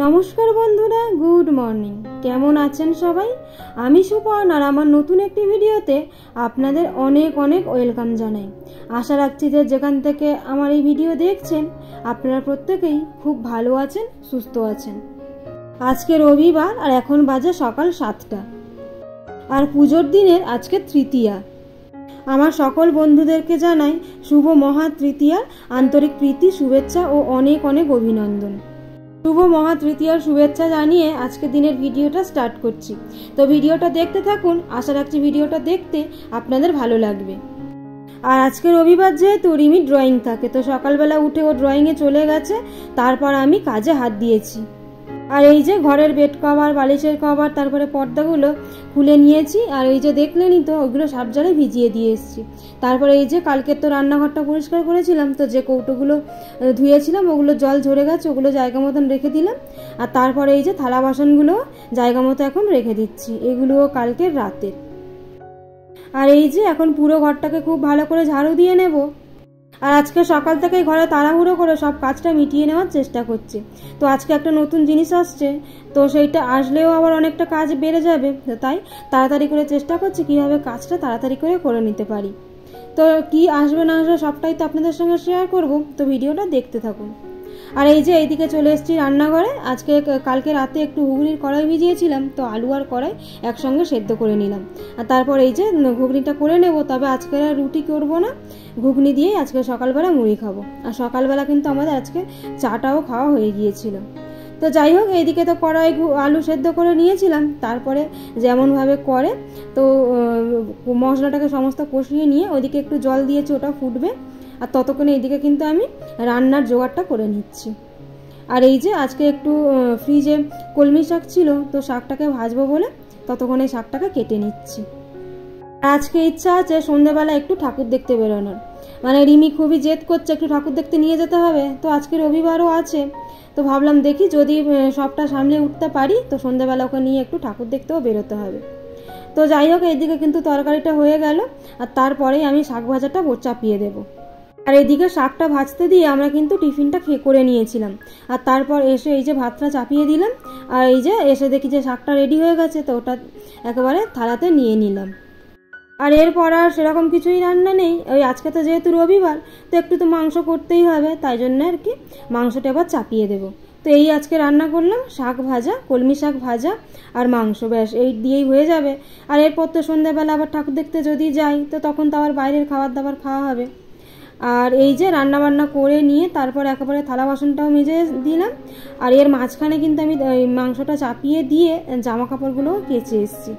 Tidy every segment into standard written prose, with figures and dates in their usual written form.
নমস্কার বন্ধুরা, good morning. কেমন আছেন সবাই? আমি সুপর্ণ আর আমার নতুন একটি ভিডিওতে আপনাদের অনেক অনেক ওয়েলকাম জানাই। আশা রাখছি যে যেখান থেকে আমার এই ভিডিও দেখছেন আপনারা প্রত্যেকেই খুব ভালো আছেন, সুস্থ আছেন। আজকে রবিবার আর এখন বাজে সকাল 7টা, আর পুজোর দিনের আজকে তৃতীয়া। আমার সকল বন্ধুদেরকে জানাই শুভ মহা তৃতীয়ার আন্তরিক প্রীতি, শুভেচ্ছা ও অনেক অনেক অভিনন্দন। শুভ মহা তৃতীয়ার শুভেচ্ছা জানিয়ে আজকে দিনের ভিডিওটা স্টার্ট করছি। তো ভিডিওটা দেখতে থাকুন, আশা রাখছি ভিডিওটা দেখতে আপনাদের ভালো লাগবে। আর আজকে রবিবার যেহেতু রিমি ড্রয়িং থাকে, তো সকালবেলা উঠে ও ড্রয়িংয়ে চলে গেছে, তারপর আমি কাজে হাত দিয়েছি। আর এই যে ঘরের বেড কভার, বালিশের কভার, তারপরে পর্দাগুলো খুলে নিয়েছি। আর এই যে দেখলেনই তো, ওইগুলো সার্ফ জলে ভিজিয়ে দিয়ে এসেছি। তারপরে এই যে কালকের তো রান্নাঘরটা পরিষ্কার করেছিলাম, তো যে কৌটোগুলো ধুয়েছিলাম ওগুলো জল ঝরে গেছে, ওগুলো জায়গা মতন রেখে দিলাম। আর তারপরে এই যে থালা বাসনগুলো জায়গা মতো এখন রেখে দিচ্ছি, এগুলোও কালকের রাতের। আর এই যে এখন পুরো ঘরটাকে খুব ভালো করে ঝাড়ু দিয়ে নেব। আর আজকে সকাল থেকেই ঘরে তাড়াহুড়ো করে সব কাজটা মিটিয়ে নেওয়ার চেষ্টা করছি। তো আজকে একটা নতুন জিনিস আসছে, তো সেইটা আসলেও আবার অনেকটা কাজ বেড়ে যাবে, তো তাই তাড়াতাড়ি করে চেষ্টা করছি কীভাবে কাজটা তাড়াতাড়ি করে নিতে পারি। তো কি আসবে না আসবে সবটাই তো আপনাদের সঙ্গে শেয়ার করব, তো ভিডিওটা দেখতে থাকুন। আর এই যে এইদিকে চলে এসেছি রান্নাঘরে। আজকে কালকে রাতে একটু ঘুগনির কড়াই ভিজিয়েছিলাম, তো আলু আর কড়াই একসঙ্গে সেদ্ধ করে নিলাম। আর তারপর এই যে ঘুগনিটা করে নেব। তবে আজকে আর রুটি করব না, ঘুগনি দিয়েই আজকে সকালবেলা মুড়ি খাবো। আর সকালবেলা কিন্তু আমাদের আজকে চাটাও খাওয়া হয়ে গিয়েছিল। তো যাই হোক, এইদিকে তো কড়াই আলু সেদ্ধ করে নিয়েছিলাম। তারপরে যেমনভাবে করে তো মশলাটাকে সমস্ত কষিয়ে নিয়ে ওইদিকে একটু জল দিয়েছি, ওটা ফুটবে। আর ততক্ষণে এইদিকে কিন্তু আমি রান্নার জোগাড়টা করে নিচ্ছি। আর এই যে আজকে একটু ফ্রিজে কলমি শাক ছিল, তো শাকটাকে ভাজবো বলে ততক্ষণে শাকটাকে কেটে নিচ্ছি। আজকে ইচ্ছা আছে সন্ধ্যেবেলা একটু ঠাকুর দেখতে বেরোনোর। মানে রিমি খুবই জেদ করছে একটু ঠাকুর দেখতে নিয়ে যেতে হবে, তো আজকে রবিবারও আছে। তো ভাবলাম দেখি যদি সবটা সামলে উঠতে পারি, তো সন্ধ্যেবেলা ওকে নিয়ে একটু ঠাকুর দেখতেও বেরোতে হবে। তো যাই হোক, এইদিকে কিন্তু তরকারিটা হয়ে গেল, আর তারপরেই আমি শাক ভাজাটা চাপিয়ে দেবো। আর এদিকে শাকটা ভাজতে দিয়ে আমরা কিন্তু টিফিনটা করে নিয়েছিলাম। আর তারপর এসে এই যে ভাতটা চাপিয়ে দিলাম। আর এই যে এসে দেখি যে শাকটা রেডি হয়ে গেছে, তো ওটা একেবারে থালাতে নিয়ে নিলাম। আর এরপর আর সেরকম কিছুই রান্না নেই। ওই আজকে তো যেহেতু রবিবার, তো একটু তো মাংস করতেই হবে, তাই জন্য আর কি মাংসটা এবার চাপিয়ে দেবো। তো এই আজকে রান্না করলাম শাক ভাজা, কলমি শাক ভাজা আর মাংস, ব্যাস এই দিয়েই হয়ে যাবে। আর এরপর তো সন্ধ্যাবেলা আবার ঠাকুর দেখতে যদি যাই, তো তখন তো আবার বাইরের খাবার দাবার খাওয়া হবে। আর এই যে রান্না বান্না করে নিয়ে তারপর একেবারে থালা বাসনটাও মেজে দিলাম। আর এর মাঝখানে কিন্তু আমি মাংসটা চাপিয়ে দিয়ে জামা কাপড়গুলোও কেচে এসেছি।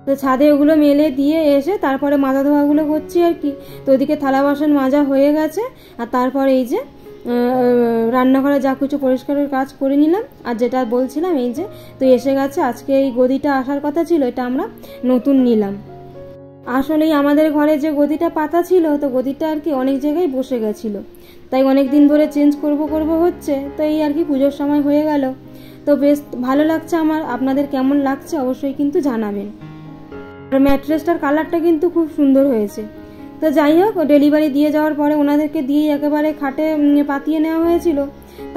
তো ছাদে ওগুলো মেলে দিয়ে এসে তারপরে মাজা ধোয়াগুলো করছি আর কি। তো ওদিকে থালা বাসন মাজা হয়ে গেছে। আর তারপরে এই যে রান্নাঘরে যা কিছু পরিষ্কারের কাজ করে নিলাম। আর যেটা বলছিলাম, এই যে তো এসে গেছে, আজকে এই গদিটা আসার কথা ছিল, এটা আমরা নতুন নিলাম। আসলেই আমাদের ঘরে যে গদিটা পাতা ছিল, তো গদিটা আর কি অনেক জায়গায় বসে গেছিলো, তাই অনেক দিন ধরে চেঞ্জ করব হচ্ছে। তো এই আর কি পুজোর সময় হয়ে গেল। তো বেশ ভালো লাগছে আমার, আপনাদের কেমন লাগছে অবশ্যই কিন্তু জানাবেন। আর ম্যাট্রেসটার কালারটা কিন্তু খুব সুন্দর হয়েছে। তো যাই হোক, ডেলিভারি দিয়ে যাওয়ার পরে ওনাদেরকে দিয়েই একেবারে খাটে পাতিয়ে নেওয়া হয়েছিল।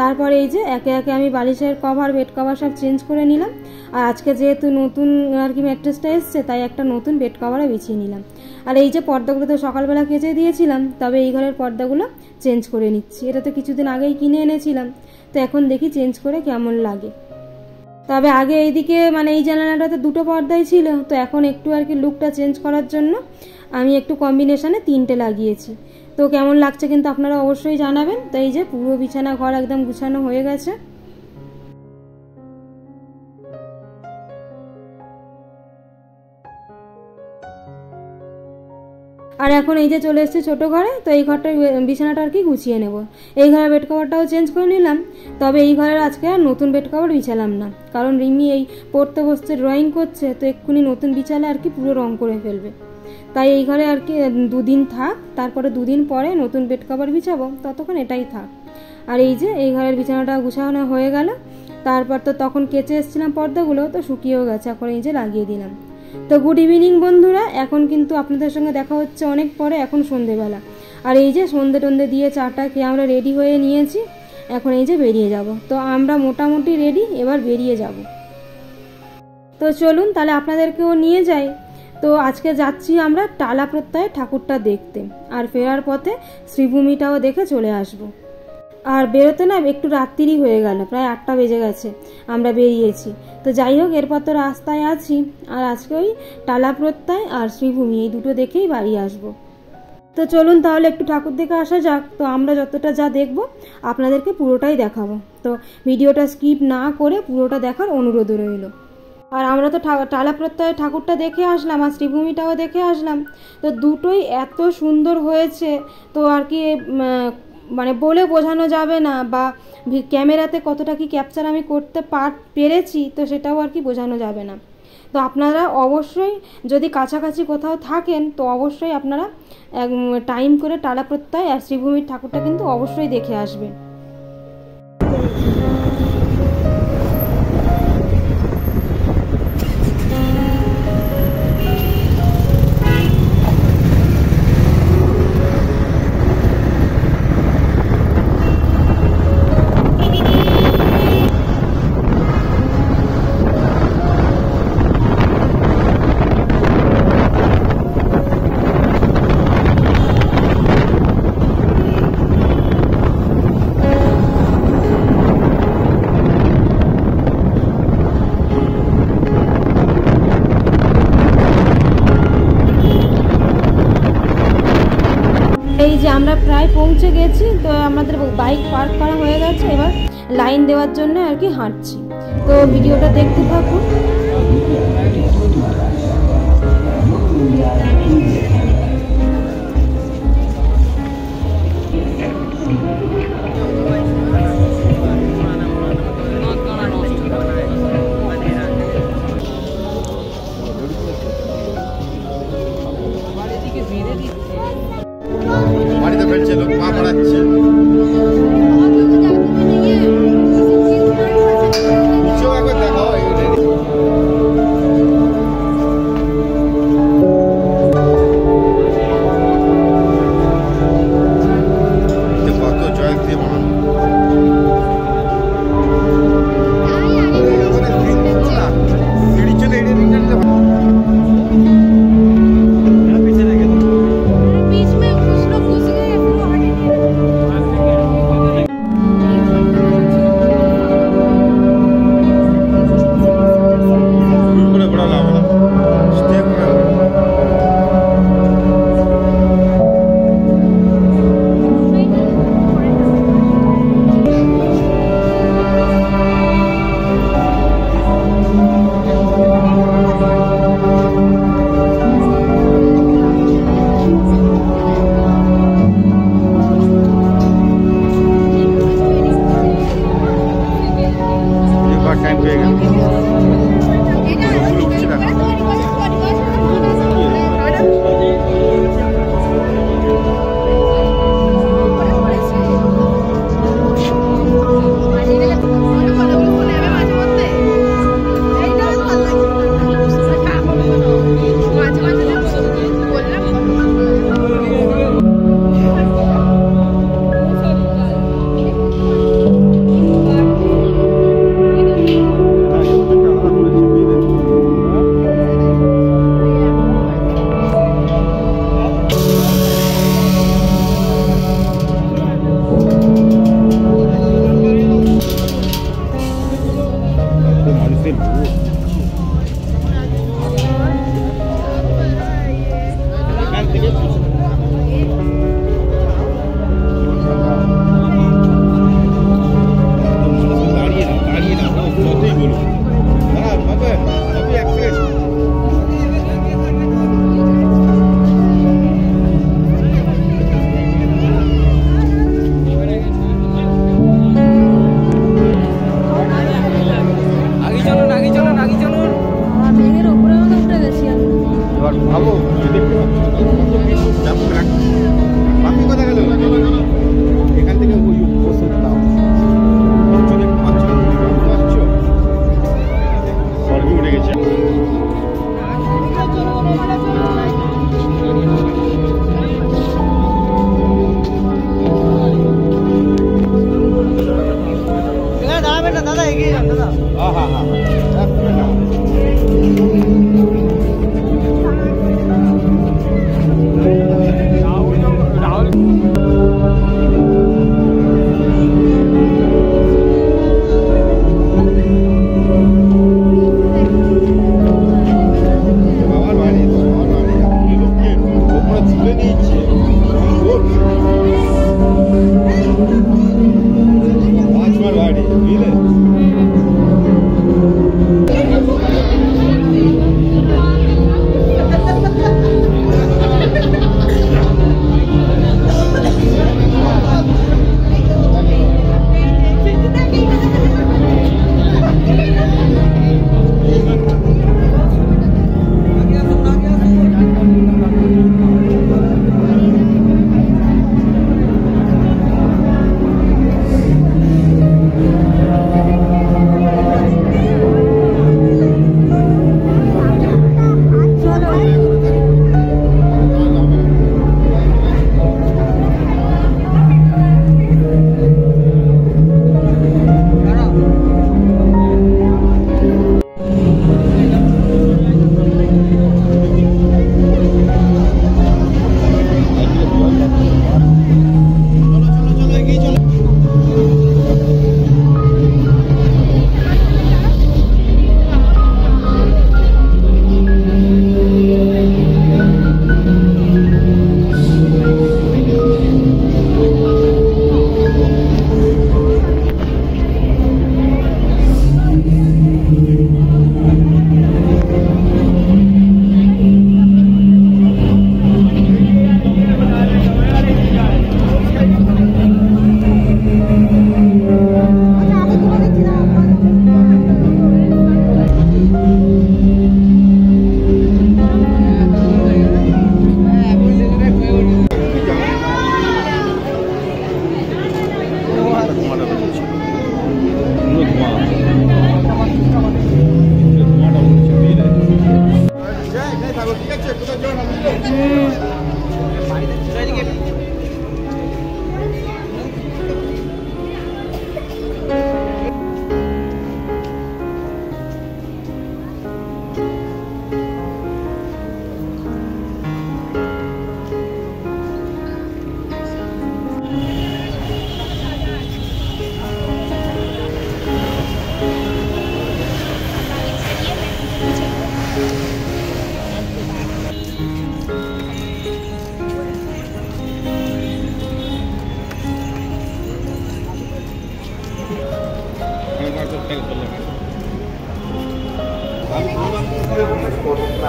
তারপরে এই যে একে একে আমি বালিশের কভার, বেড কভার সব চেঞ্জ করে নিলাম। আর আজকে যেহেতু নতুন আর কি ম্যাট্রেসটা এসছে, তাই একটা নতুন বেড কভারও বিছিয়ে নিলাম। আর এই যে পর্দাগুলো তো সকালবেলা কেচে দিয়েছিলাম, তবে এই ঘরের পর্দাগুলো চেঞ্জ করে নিচ্ছি। এটা তো কিছুদিন আগেই কিনে এনেছিলাম, তো এখন দেখি চেঞ্জ করে কেমন লাগে। তবে আগে এইদিকে মানে এই জানালাটাতে দুটো পর্দাই ছিল, তো এখন একটু আর কি লুকটা চেঞ্জ করার জন্য আমি একটু কম্বিনেশনে 3টে লাগিয়েছি। তো কেমন লাগছে কিন্তু আপনারা অবশ্যই জানাবেন। তো এই যে পুরো বিছানা ঘর একদম গুছানো হয়ে গেছে। আর এখন এই যে চলে এসেছি ছোটো ঘরে, তো এই ঘরটার বিছানাটা আর কি গুছিয়ে নেব। এই ঘরের বেড কভারটাও চেঞ্জ করে নিলাম। তবে এই ঘরের আজকে আর নতুন বেড কভার বিছালাম না, কারণ রিমি এই পড়তে বসতে ড্রয়িং করছে, তো এক্ষুনি নতুন বিছালে আর কি পুরো রং করে ফেলবে। তাই এই ঘরে আর কি 2 দিন থাক, তারপরে 2 দিন পরে নতুন বেড কভার বিছাবো, ততক্ষণ এটাই থাক। আর এই যে এই ঘরের বিছানাটা গুছানো হয়ে গেল। তারপর তো তখন কেচে এসেছিলাম পর্দাগুলো, তো শুকিয়েও গেছে, এখন এই যে লাগিয়ে দিলাম। তো গুড ইভিনিং বন্ধুরা, এখন কিন্তু আপনাদের সঙ্গে দেখা হচ্ছে অনেক পরে, এখন সন্ধেবেলা। আর এই যে সন্ধে টন্ধে দিয়ে চাটা খেয়ে আমরা রেডি হয়ে নিয়েছি, এখন এই যে বেরিয়ে যাব। তো আমরা মোটামুটি রেডি, এবার বেরিয়ে যাব। তো চলুন তাহলে আপনাদেরকেও নিয়ে যাই। তো আজকে যাচ্ছি আমরা টালা প্রত্যয় ঠাকুরটা দেখতে, আর ফেরার পথে শ্রীভূমিটাও দেখে চলে আসব। আর বেরোতে না একটু রাত্রিরই হয়ে গেল, প্রায় 8টা বেজে গেছে আমরা বেরিয়েছি। তো যাই হোক, এরপর তো রাস্তায় আছি, আর আজকে ওই টালা প্রত্যয় আর শ্রীভূমি এই দুটো দেখেই বাড়ি আসব। তো চলুন তাহলে একটু ঠাকুর দেখে আসা যাক। তো আমরা যতটা যা দেখব আপনাদেরকে পুরোটাই দেখাবো, তো ভিডিওটা স্কিপ না করে পুরোটা দেখার অনুরোধ রইল। আর আমরা তো টালা প্রত্যয় ঠাকুরটা দেখে আসলাম আর শ্রীভূমিটাও দেখে আসলাম, তো দুটোই এত সুন্দর হয়েছে, তো আর কি মানে বলে বোঝানো যাবে না, বা ক্যামেরাতে কতটা কি ক্যাপচার আমি করতে পেরেছি তো সেটাও আর কি বোঝানো যাবে না। তো আপনারা অবশ্যই যদি কাছাকাছি কোথাও থাকেন তো অবশ্যই আপনারা টাইম করে টালা প্রত্যয় আর শ্রীভূমির ঠাকুরটা কিন্তু অবশ্যই দেখে আসবেন। এই যে আমরা প্রায় পৌঁছে গেছি, তো আমাদের বাইক পার্ক করা হয়ে গেছে, এবার লাইন দেওয়ার জন্য আর কি হাঁটছি। তো ভিডিওটা দেখতে থাকুন। বাড়িতে ফেলছে লোক, পা পড়াচ্ছে, নিচেও একবার দেখাও। কত জয় দিয়ে বানানো সিঁড়ির জন্য এড়িয়ে দিন। बीच में कुछ लोग घुस गए, वो हट गए।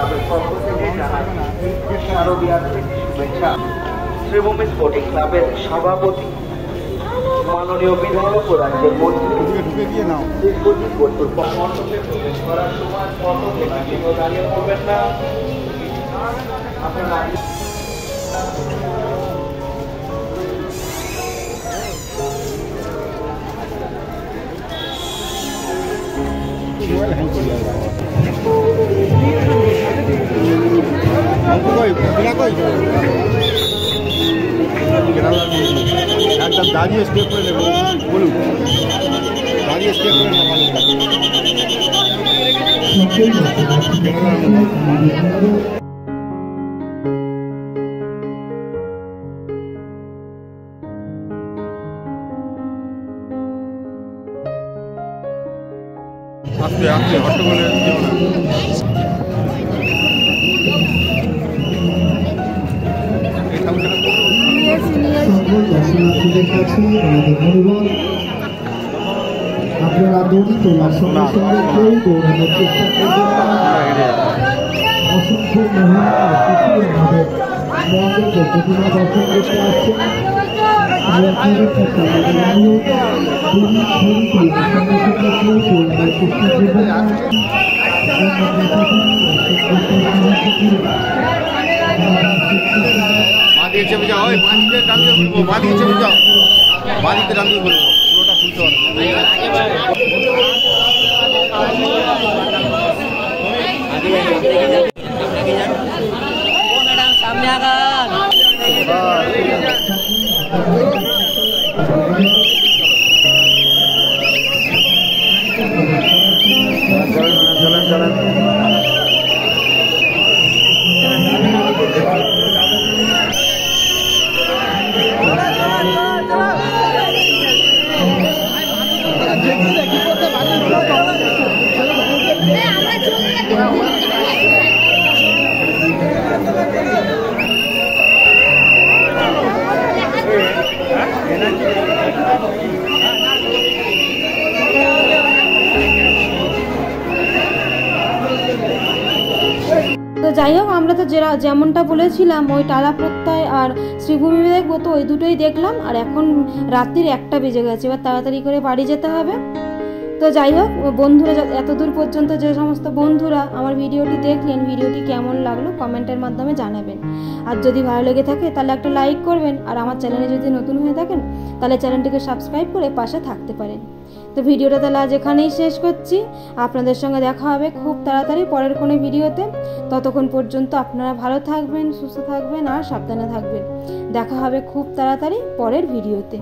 ক্লাবের পক্ষ থেকে জানাই শারদীয়ার শুভেচ্ছা। শ্রীভূমি স্পোর্টিং ক্লাবের সভাপতি মাননীয় বিধায়ক ও রাজ্যের মন্ত্রী দীর্ঘদিন মণ্ডপে প্রবেশ করার সময় ফটো তোলার জন্য দাঁড়িয়ে পড়বেন না। আপনারা একদম দাঁড়িয়ে স্টেপ করে নেব, বলুন দাঁড়িয়ে স্টেপ করে নেব। আস্তে আস্তে হট্টগোলে যেও না। আপনারা দড়ি তোলার সঙ্গে সঙ্গে কেউ দৌড়ানোর চেষ্টা করবেন না। অসংখ্য মহিলা শিশুভাবে মন্দিরকে প্রতিমা দর্শন করতে আসছেন। আপনাদের কাছে অনুরোধ, দড়ি তোলার সঙ্গে সঙ্গে কেউ দৌড়ানোর চেষ্টা করবেন না। বাঁদিকে চেপে যাও, ওই বাঁদিকে ডান দিকে ঘুরবো, বাঁদিকে চেপে যাও, বাঁদিকে ডান দিকে ঘুরবো, পুরোটা খুলতে হবে। সামনে আগান। চলেন চলেন। তো যাই হোক, আমরা তো যেমনটা বলেছিলাম ওই টালা প্রত্যয় আর শ্রীভূমি দেখবো, তো ওই দুটোই দেখলাম। আর এখন রাত্রির 1টা বেজে গেছে, এবার তাড়াতাড়ি করে বাড়ি যেতে হবে। তো যাই হোক বন্ধুরা, এতদূর পর্যন্ত যে সমস্ত বন্ধুরা আমার ভিডিওটি দেখলেন, ভিডিওটি কেমন লাগলো কমেন্টের মাধ্যমে জানাবেন। আর যদি ভালো লেগে থাকে তাহলে একটা লাইক করবেন। আর আমার চ্যানেলে যদি নতুন হয়ে থাকেন তাহলে চ্যানেলটিকে সাবস্ক্রাইব করে পাশে থাকতে পারেন। তো ভিডিওটা তাহলে আজ এখানেই শেষ করছি। আপনাদের সঙ্গে দেখা হবে খুব তাড়াতাড়ি পরের কোনো ভিডিওতে। ততক্ষণ পর্যন্ত আপনারা ভালো থাকবেন, সুস্থ থাকবেন আর সাবধানে থাকবেন। দেখা হবে খুব তাড়াতাড়ি পরের ভিডিওতে।